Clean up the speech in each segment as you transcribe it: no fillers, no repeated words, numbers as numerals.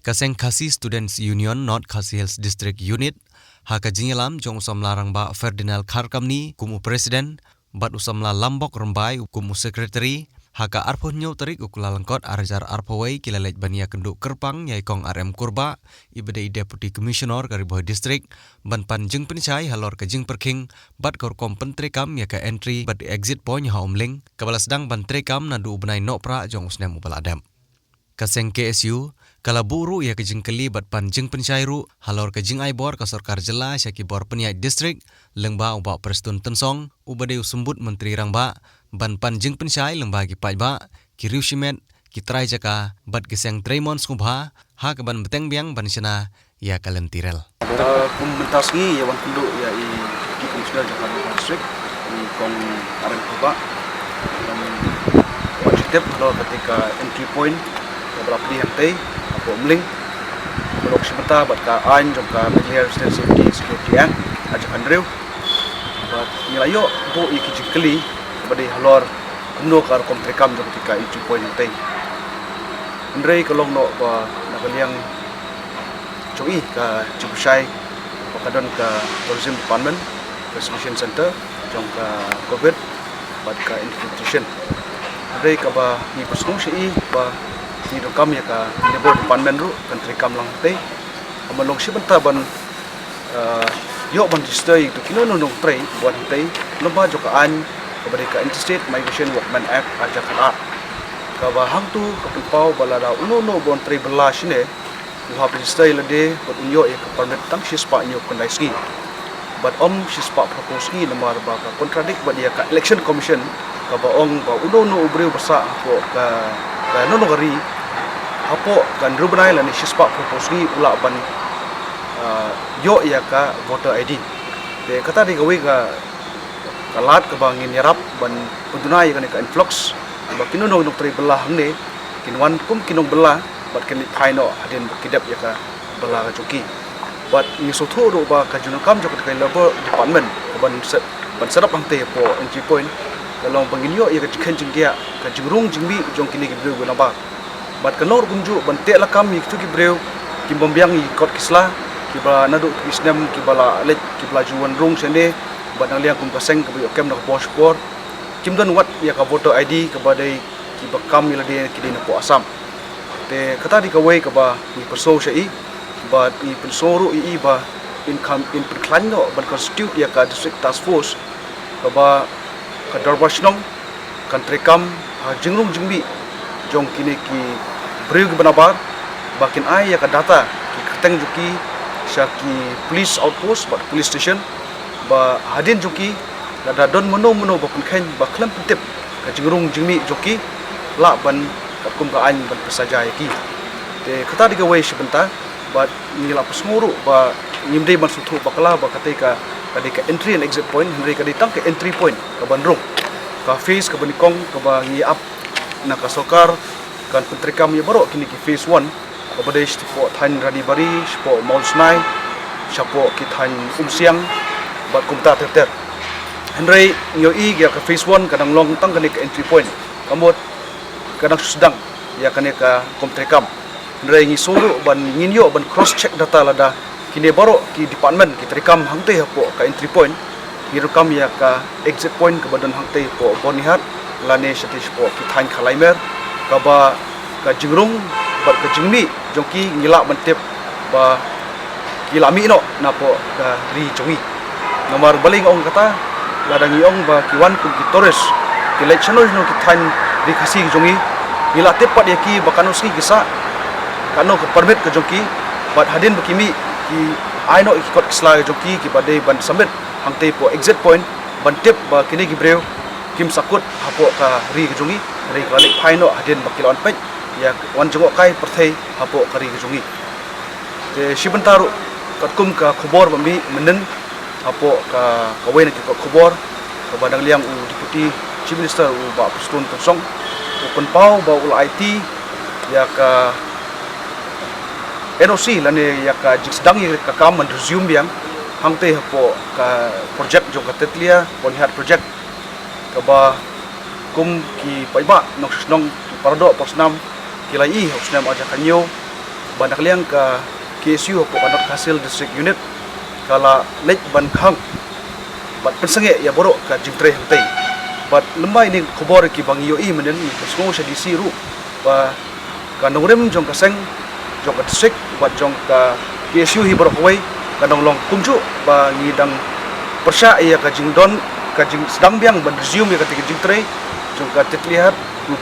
Kaseng Khasi Students Union North Khasi Hills District Unit haka jingelam jong usam larang ba Ferdinand Kharkamni kumu presiden bat usamla lambok rembai kumu sekretari haka arpo nyo tarik ukulalangkot arjar arpowai kilalet bania kenduk kerpang yai kong RM Kurba ibadai deputy commissioner kari Bhoi district ban pan jing Jingshai Halor ke jing perking bat kor kom pentrekam ya ke entry bat exit point ha Umling kabala sedang ban trekam nadu benai nopra jong usnem ubaladam. Kaseng KSU kala buru ya kejing keli bat pan jing pencairu Halor kejing aibor ka sorkar jela syaki bor peniai distrik lengba uba prestun tensong ubade usembut menteri rangba ban pan jing pencai lengba gi pajba kiriu simet kitrai jaka bat keseng Tremon skubha ha ke ban beteng biang ban sena ya kalentirel Kumentasgi ya wan penduk ya i komisioner Jakarta distrik i kong arem kuba dan wajib kalau ketika entry point beberapa di hantai apa Umling blok sebentar bat ka an jom ka media security yang ajak andrew bat nilayo bo i kijikeli badi Halor kuno kar komprekam jom ketika entry point hantai andre kalau no ba nakaliang Choi ka Jingshai pakadon ka tourism department reservation center jong ka covid bat ka infiltration andre ka ba ni persung si ba ni dokam ya ka labor department ru country kam lang te amalong si banta ban yo ban distai to kino no tray buat te lomba jo ka an kabari ka interstate migration workman act aja kala ka ba hang tu ka pau balada uno no bon tray bela sine you have distai lade but unyo ya ka permit tang si spa nyo kondai ski but si spa propose ni nomor ba ka contradict ba dia ka election commission ka ba ong ba uno no ubreu basa ko ka no gari hapo kan rubenai la ni sispa propose ni ula ban yo ya ka voter ID de kata di gawe ka kalat ka bangin yarap ban pundunai kan ka influx ba kinu no tri belah ne kinwan kum kinong belah bat kan phaino hadin kidap ya ka belah ka joki bat ni sotho ro ba ka junal kam jok ka labor department ban serap angte po entry point kalau bangin yo ya ka chicken jinggia ka jingrung jingbi jong kini ki breu ba bat kanor gumju bante la kam ik tu ki breu ki bombyang i kot kisla ki ba nadu kisnem ki bala let ki bla juwan rung sende bat nang liang kum kaseng ka bi okem na bosh kor kim don wat ya ka voter ID ka ba dai ki ba kam ila de ki dina po asam te kata di ka wei ka ba ni perso sei bat i pensoro i ba income in perklanno ban constitute ya ka district task force ka ba ka darbashnong country kam jingrung jingbi jong kini ki breu ki banabar bakin ai ya ka data ki keteng juki syaki police outpost bat police station ba hadin juki ada don mono ba penken ba klam pentip ka jingrung jingmi joki la ban ka kum ka an ban pesaja ki te kata di gawai sebentar bat ngila pesmuru ba nyimdei ban sutu bakala ba katika kadika entry and exit point hendri kaditang ke entry point ka bandrung ka face ka banikong ka ba ngi up na ka sokar kan pentrikam ya baru kini ki phase 1 kepada istipo than rani bari istipo maulsnai siapo kithan umsiang bat kumta terter hendrai nyo i ya ka phase 1 kadang long tang kani ka entry point kamot kadang sedang ya kani ka komtrikam hendrai ngi soro ban nginyo ban cross check data lada kini baru ki department ki trikam hangte hapo ka entry point hirukam ya ka exit point ke badan hangte po bonihat lane satish po kithan khalaimer kaba ka jingrung bat ka jingmi jongki ngila bantep ba kilami no napo ka ri chongi nomor baling ong kata ladangi ong ba kiwan kum ki torres ki Leit channel no ki than ri khasi jongi ngila tepat ya ki bakano ski gisa kano ka permit ka jongki bat hadin bakimi ki aino ki kot sla jongki ki badai ban summit hangte po exit point bantep ba kini ki breu kim sakut hapo ka ri ka jongi ri ka lek phaino hadin bakilon pet ya wan jengok kai perthai hapo kari ka jongi te sibentaru katkum ka khobor bami menen hapo ka kawen ki khobor ka badang liang u deputy chief minister u ba pustun tosong open pau ba ul IT ya ka NOC lane ya ka jiksedang ka kam man resume biang hangte hapo ka project jong ka tetlia bonhat project ka ba kum ki paiba nong ki parado posnam kilai hosnam aja kanyo banyak liang ka KSU po kanot Hasil District Unit kala Leit ban khang bat pensenge ya borok ka jingtre hentei bat lembai ni khobor ki bang yo i menen ko sa DC ru ba ka nongrem jong ka Seng jong ka district bat jong ka KSU hi borok wei ka long kumju ba ngidang persya ya ka jingdon ka jing sedang biang ban resume ya ka jingtre jong ka titlihat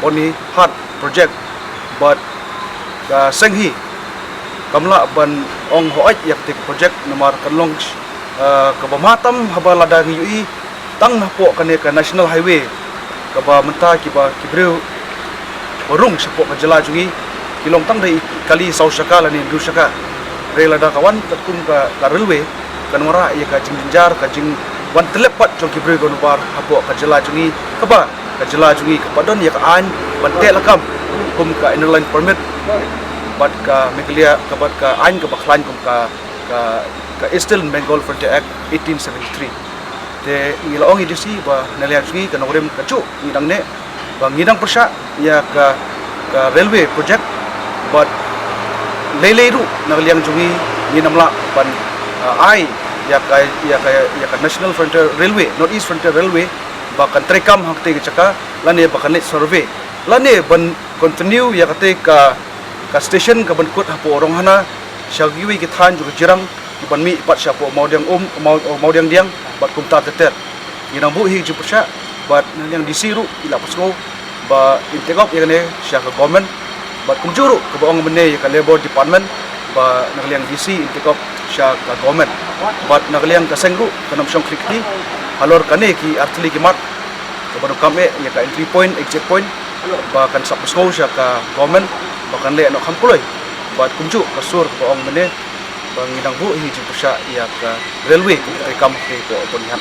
poni hard project but ka Seng hi kamla ban ong hoaj yak tik project nomor kanlong kabamatam haba ladang yui tang napo kane ka national highway kaba menta kiba kibreu warung sapo ka jela jungi kilong tang dai kali sau saka lani du saka rela da kawan takum ka railway kanwara ya ka jingjar ka jing wan telepat jong kibreu gon bar hapo ka jela jungi kaba ka jela jungi kapadon ya ka an ban te lakam kum ka inner line permit bat ka Meghalaya kabat ka ain ka baklan kum ka Eastern Bengal Frontier Act 1873 te ngilong idisi ba nalia jungi ka nogrem ka chu ngidang ne ba ngidang persya ya ka railway project but lele ru nagliang jungi nginamla ban ai ya ka National Frontier Railway North East Frontier Railway ba kan trekam hakte ka chaka lane ba kan survey lane ban continue ya ka station ka ban kut hapo orang hana syagiwi ki than ju jirang ki ban mi pat syapo maudiang diang bat kumta teter ginang bu hi ju persya bat yang disiru ila pasco ba integop ya ne syaka government bat kumjuru ka baong mene ya ka labor department ba nagliang DC integop syaka government bat nagliang ka Sengru kanam syong krikti Halor kane ki artili ki mat ka baru kame ya ka entry point exit point ba kan sa pasco syaka government bahkan le no khamkuloi bat kumju kasur ko ong mene bang ngidang bu hi ju persya ya ka railway rekam ke ko ponihan